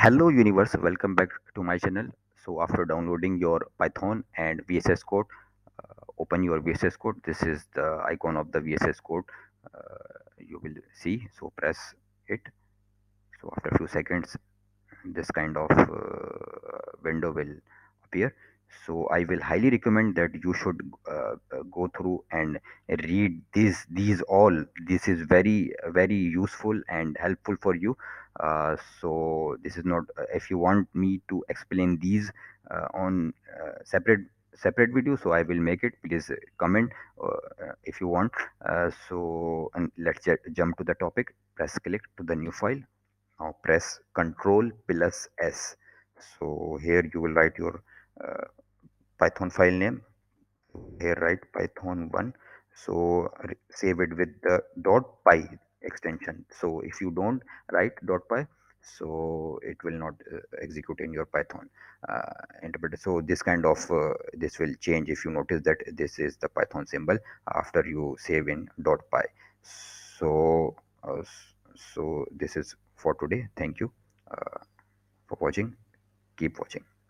Hello universe, welcome back to my channel. So after downloading your Python and VSS Code, open your VSS Code. This is the icon of the VSS Code. You will see. So press it. So after a few seconds, this kind of window will appear. So I will highly recommend that you should go through and read these all. This is very useful and helpful for you. So this is not if you want me to explain these on separate video, so I will make it. Please comment if you want. So and let's jump to the topic. Press click to the new file. Now press Control plus S. So here you will write your uh, Python file name. Here write Python 1. So save it with the .py extension. So if you don't write .py, so it will not execute in your Python interpreter. So this kind of this will change if you notice that this is the Python symbol after you save in .py. So so this is for today. Thank you for watching. Keep watching.